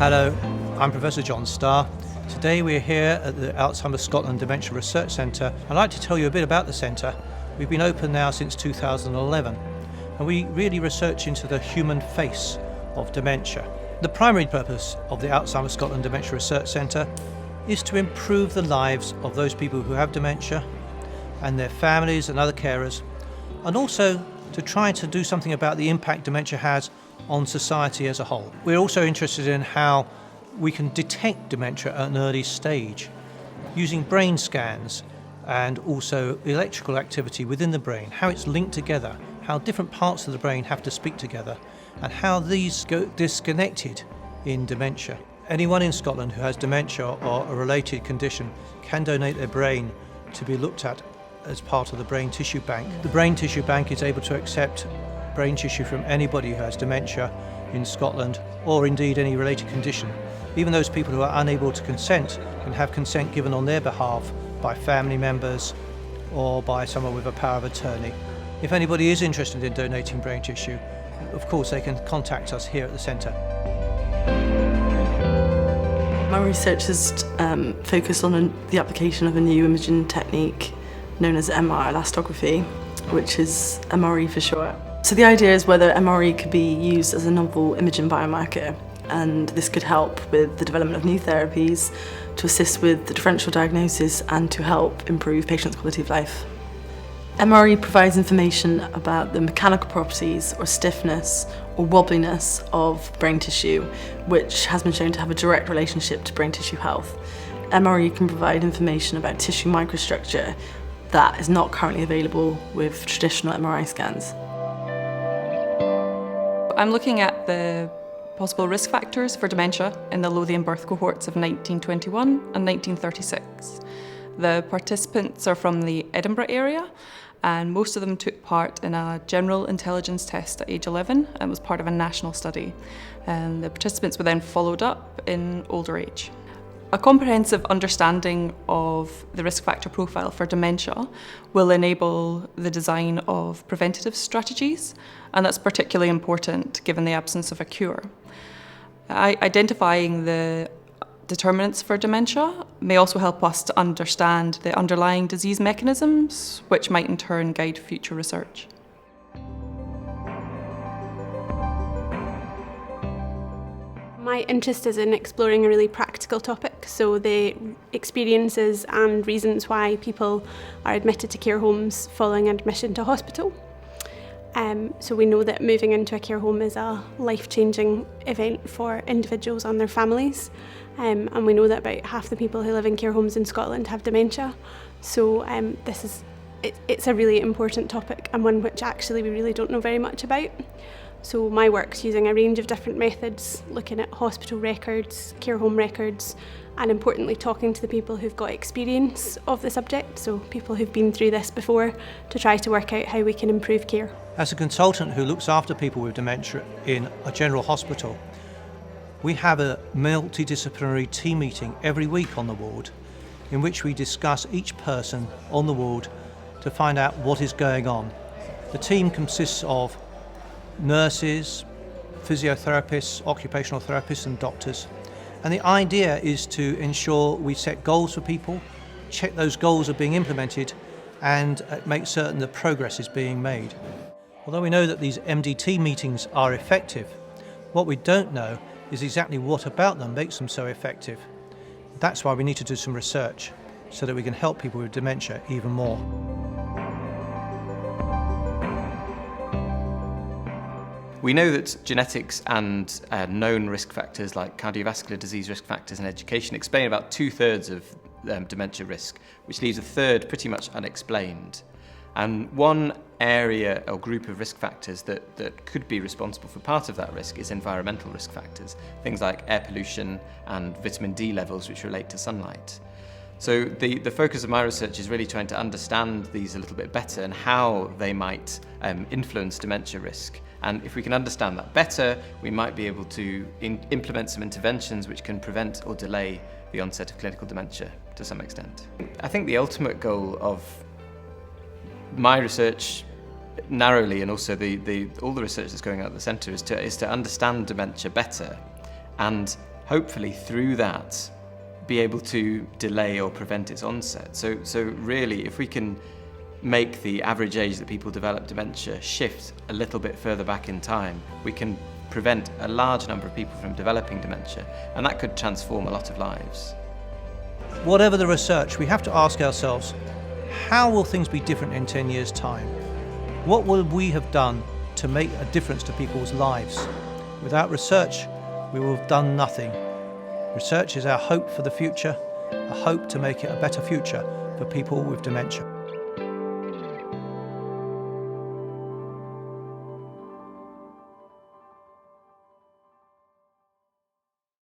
Hello, I'm Professor John Starr. Today we're here at the Alzheimer Scotland Dementia Research Centre. I'd like to tell you a bit about the centre. We've been open now since 2011 and we really research into the human face of dementia. The primary purpose of the Alzheimer Scotland Dementia Research Centre is to improve the lives of those people who have dementia and their families and other carers, and also to try to do something about the impact dementia has on society as a whole. We're also interested in how we can detect dementia at an early stage using brain scans and also electrical activity within the brain, how it's linked together, how different parts of the brain have to speak together and how these go disconnected in dementia. Anyone in Scotland who has dementia or a related condition can donate their brain to be looked at as part of the Brain Tissue Bank. The Brain Tissue Bank is able to accept brain tissue from anybody who has dementia in Scotland or indeed any related condition. Even those people who are unable to consent can have consent given on their behalf by family members or by someone with a power of attorney. If anybody is interested in donating brain tissue, of course they can contact us here at the centre. My research has focused on the application of a new imaging technique known as MR elastography, which is MRE for short. So the idea is whether MRE could be used as a novel imaging biomarker, and this could help with the development of new therapies, to assist with the differential diagnosis and to help improve patients' quality of life. MRE provides information about the mechanical properties or stiffness or wobbliness of brain tissue, which has been shown to have a direct relationship to brain tissue health. MRE can provide information about tissue microstructure that is not currently available with traditional MRI scans. I'm looking at the possible risk factors for dementia in the Lothian birth cohorts of 1921 and 1936. The participants are from the Edinburgh area, and most of them took part in a general intelligence test at age 11 and was part of a national study. And the participants were then followed up in older age. A comprehensive understanding of the risk factor profile for dementia will enable the design of preventative strategies, and that's particularly important given the absence of a cure. Identifying the determinants for dementia may also help us to understand the underlying disease mechanisms, which might in turn guide future research. My interest is in exploring a really practical topic, so the experiences and reasons why people are admitted to care homes following admission to hospital. So we know that moving into a care home is a life-changing event for individuals and their families, and we know that about half the people who live in care homes in Scotland have dementia. So it's a really important topic and one which actually we really don't know very much about. So my work's using a range of different methods, looking at hospital records, care home records, and importantly talking to the people who've got experience of the subject, so people who've been through this before, to try to work out how we can improve care. As a consultant who looks after people with dementia in a general hospital, we have a multidisciplinary team meeting every week on the ward in which we discuss each person on the ward to find out what is going on. The team consists of nurses, physiotherapists, occupational therapists and doctors. And the idea is to ensure we set goals for people, check those goals are being implemented and make certain that progress is being made. Although we know that these MDT meetings are effective, what we don't know is exactly what about them makes them so effective. That's why we need to do some research so that we can help people with dementia even more. We know that genetics and known risk factors like cardiovascular disease risk factors and education explain about 2/3 of dementia risk, which leaves a third pretty much unexplained. And one area or group of risk factors that could be responsible for part of that risk is environmental risk factors, things like air pollution and vitamin D levels which relate to sunlight. So the focus of my research is really trying to understand these a little bit better and how they might influence dementia risk. And if we can understand that better, we might be able to implement some interventions which can prevent or delay the onset of clinical dementia to some extent. I think the ultimate goal of my research narrowly, and also all the research that's going on at the centre, is to understand dementia better and hopefully through that be able to delay or prevent its onset. So really, if we can make the average age that people develop dementia shift a little bit further back in time, we can prevent a large number of people from developing dementia, and that could transform a lot of lives. Whatever the research, we have to ask ourselves, how will things be different in 10 years' time? What will we have done to make a difference to people's lives? Without research, we will have done nothing. Research is our hope for the future, a hope to make it a better future for people with dementia.